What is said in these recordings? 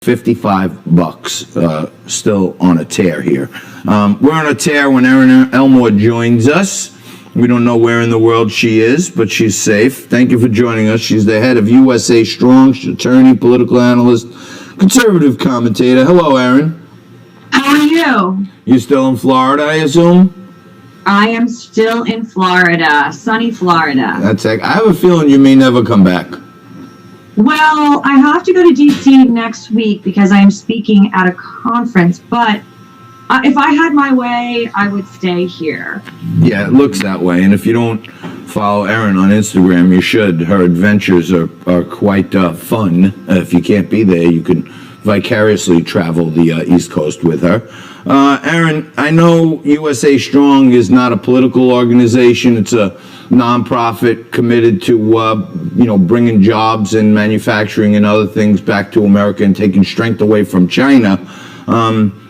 $55, still on a tear here. We're on a tear when Erin Elmore joins us. We don't know where in the world she is, but she's safe. Thank you for joining us. She's the head of USA Strong. She's attorney, political analyst, conservative commentator. Hello, Erin. How are you? You still in Florida, I assume? I am still in Florida, sunny Florida. That's it. I have a feeling you may never come back. Well, I have to go to D.C. next week because I am speaking at a conference, but if I had my way, I would stay here. Yeah, it looks that way. And if you don't follow Erin on Instagram, you should. Her adventures are quite fun. If you can't be there, you can vicariously travel the East Coast with her. Erin, I know USA Strong is not a political organization. It's a nonprofit committed to, bringing jobs and manufacturing and other things back to America and taking strength away from China.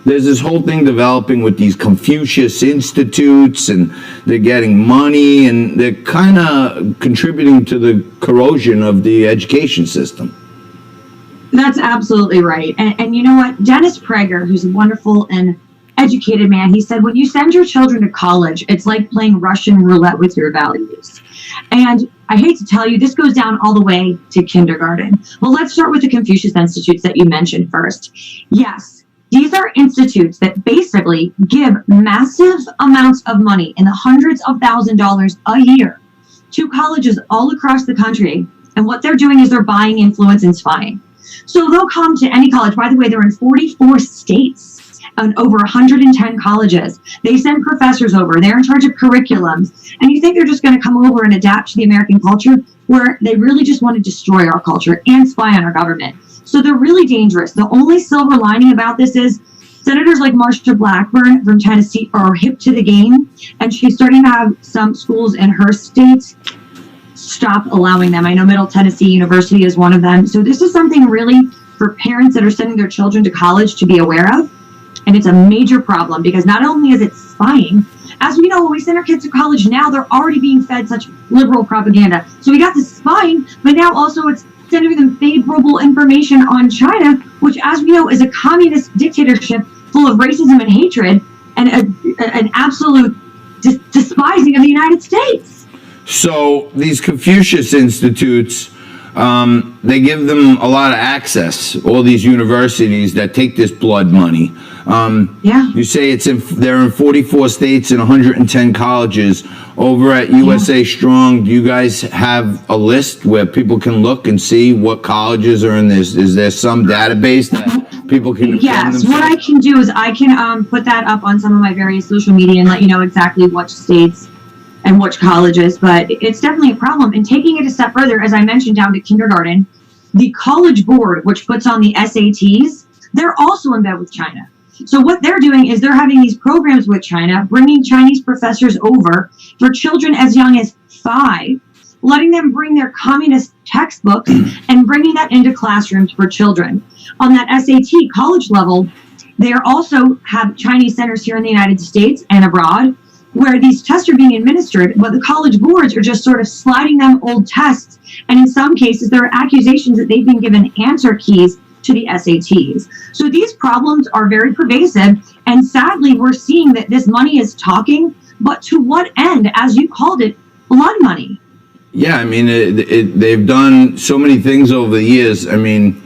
There's this whole thing developing with these Confucius institutes, and they're getting money, and they're kind of contributing to the corrosion of the education system. That's absolutely right. And you know what? Dennis Prager, who's a wonderful and educated man, he said, when you send your children to college, it's like playing Russian roulette with your values. And I hate to tell you, this goes down all the way to kindergarten. Well, let's start with the Confucius Institutes that you mentioned first. Yes, these are institutes that basically give massive amounts of money in the hundreds of thousands of dollars a year to colleges all across the country. And what they're doing is they're buying influence and spying. So they'll come to any college. By the way, they're in 44 states and over 110 colleges. They send professors over. They're in charge of curriculums. And you think they're just going to come over and adapt to the American culture, where they really just want to destroy our culture and spy on our government. So they're really dangerous. The only silver lining about this is senators like Marsha Blackburn from Tennessee are hip to the game, and she's starting to have some schools in her state stop allowing them. I know Middle Tennessee University is one of them. So this is something really for parents that are sending their children to college to be aware of. And it's a major problem because not only is it spying, as we know, when we send our kids to college now, they're already being fed such liberal propaganda. So we got the spying, but now also it's sending them favorable information on China, which, as we know, is a communist dictatorship full of racism and hatred and an absolute despising of the United States. So these Confucius institutes, they give them a lot of access, all these universities that take this blood money. You say they're in 44 states and 110 colleges. Over at USA Strong, do you guys have a list where people can look and see what colleges are in this? Is there some database that people can Yes, what I can do is I can put that up on some of my various social media and let you know exactly which states and which colleges, but it's definitely a problem. And taking it a step further, as I mentioned, down to kindergarten, the College Board, which puts on the SATs, they're also in bed with China. So what they're doing is they're having these programs with China, bringing Chinese professors over for children as young as 5, letting them bring their communist textbooks and bringing that into classrooms for children. On that SAT college level, they also have Chinese centers here in the United States and abroad, where these tests are being administered, but the college boards are just sort of sliding them old tests. And in some cases, there are accusations that they've been given answer keys to the SATs. So these problems are very pervasive. And sadly, we're seeing that this money is talking, but to what end? As you called it, blood money. Yeah, I mean, they've done so many things over the years. I mean,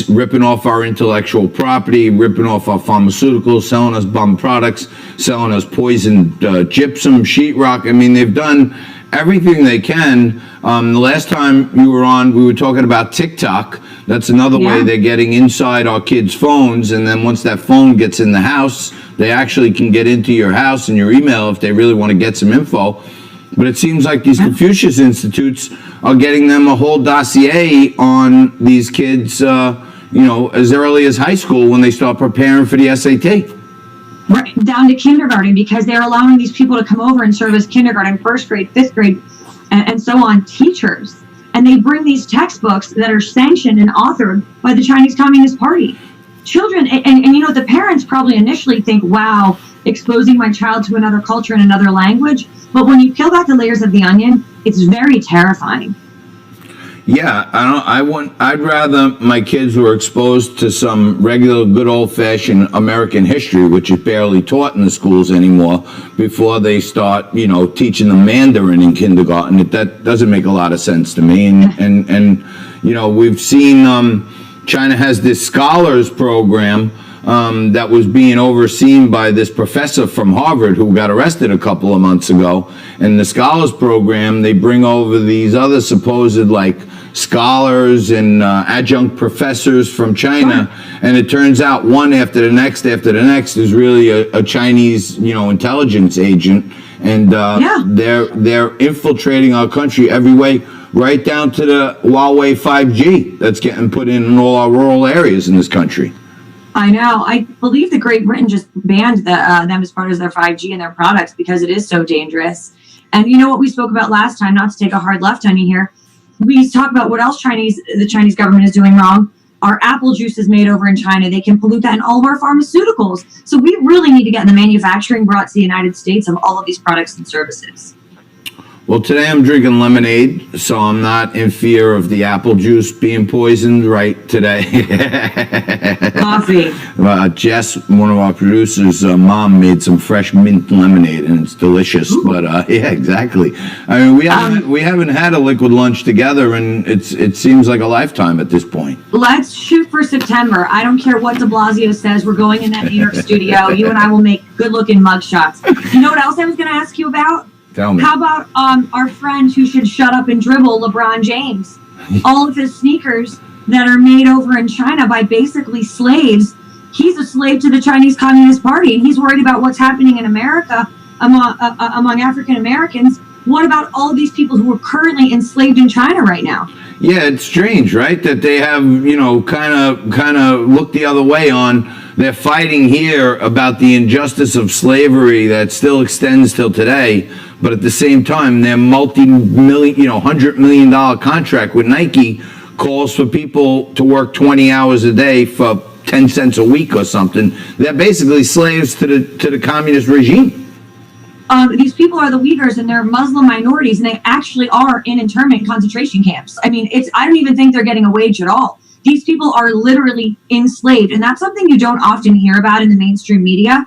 ripping off our intellectual property, ripping off our pharmaceuticals, selling us bum products, selling us poisoned gypsum, sheetrock. I mean, they've done everything they can. The last time you were on, we were talking about TikTok. That's another way they're getting inside our kids' phones. And then once that phone gets in the house, they actually can get into your house and your email if they really want to get some info. But it seems like these Confucius institutes are getting them a whole dossier on these kids, as early as high school when they start preparing for the SAT. Right, down to kindergarten, because they're allowing these people to come over and serve as kindergarten, first grade, fifth grade, and so on, teachers. And they bring these textbooks that are sanctioned and authored by the Chinese Communist Party. Children, and the parents probably initially think, wow, exposing my child to another culture and another language. But when you peel back the layers of the onion, it's very terrifying. Yeah, I'd rather my kids were exposed to some regular, good old-fashioned American history, which is barely taught in the schools anymore, before they start, teaching them Mandarin in kindergarten. That doesn't make a lot of sense to me. And we've seen China has this scholars program that was being overseen by this professor from Harvard who got arrested a couple of months ago. And the scholars program, they bring over these other supposed scholars and adjunct professors from China, and it turns out one after the next is really a Chinese intelligence agent, and they're infiltrating our country every way, right down to the Huawei 5G that's getting put in all our rural areas in this country. I know. I believe the Great Britain just banned them as part of their 5G and their products because it is so dangerous. And you know what we spoke about last time, not to take a hard left on you here, we talk about what else the Chinese government is doing wrong. Our apple juice is made over in China. They can pollute that in all of our pharmaceuticals. So we really need to get the manufacturing brought to the United States of all of these products and services. Well, today I'm drinking lemonade, so I'm not in fear of the apple juice being poisoned right today. Coffee. Jess, one of our producers, mom made some fresh mint lemonade, and it's delicious. Ooh. But yeah, exactly. I mean, we haven't had a liquid lunch together, and it seems like a lifetime at this point. Let's shoot for September. I don't care what De Blasio says. We're going in that New York studio. You and I will make good-looking mugshots. You know what else I was going to ask you about? Tell me. How about our friend who should shut up and dribble, LeBron James? All of his sneakers that are made over in China by basically slaves. He's a slave to the Chinese Communist Party, and he's worried about what's happening in America among African Americans. What about all of these people who are currently enslaved in China right now? Yeah, it's strange, right? That they have, kind of looked the other way on. They're fighting here about the injustice of slavery that still extends till today. But at the same time, their multi-million, $100 million contract with Nike calls for people to work 20 hours a day for 10 cents a week or something. They're basically slaves to the communist regime. These people are the Uyghurs, and they're Muslim minorities, and they actually are in internment concentration camps. I mean, I don't even think they're getting a wage at all. These people are literally enslaved, and that's something you don't often hear about in the mainstream media.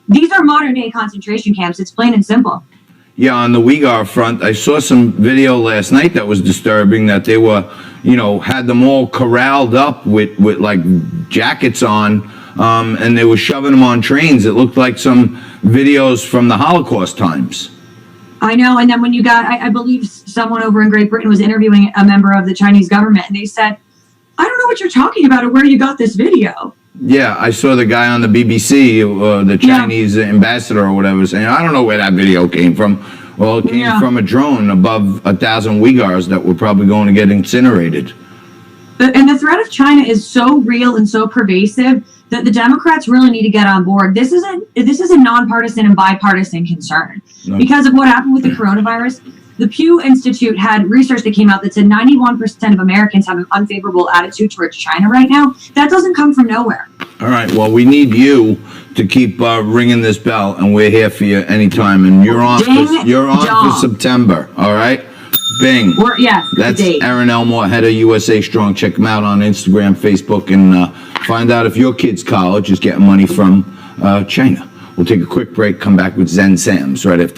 These are modern-day concentration camps. It's plain and simple. Yeah, on the Uyghur front, I saw some video last night that was disturbing, that they were, had them all corralled up with like jackets on, and they were shoving them on trains. It looked like some videos from the Holocaust times. I know, and then when you got, I believe someone over in Great Britain was interviewing a member of the Chinese government, and they said, I don't know what you're talking about or where you got this video. Yeah, I saw the guy on the BBC, the Chinese ambassador or whatever, saying, I don't know where that video came from. Well, it came from a drone above 1,000 Uyghurs that were probably going to get incinerated. And the threat of China is so real and so pervasive that the Democrats really need to get on board. This is a nonpartisan and bipartisan concern. No. Because of what happened with the coronavirus. The Pew Institute had research that came out that said 91% of Americans have an unfavorable attitude towards China right now. That doesn't come from nowhere. All right. Well, we need you to keep ringing this bell, and we're here for you anytime. And you're on. For September. All right. Bing. That's Erin Elmore, head of USA Strong. Check them out on Instagram, Facebook, and find out if your kid's college is getting money from China. We'll take a quick break. Come back with Zen Sam's right after.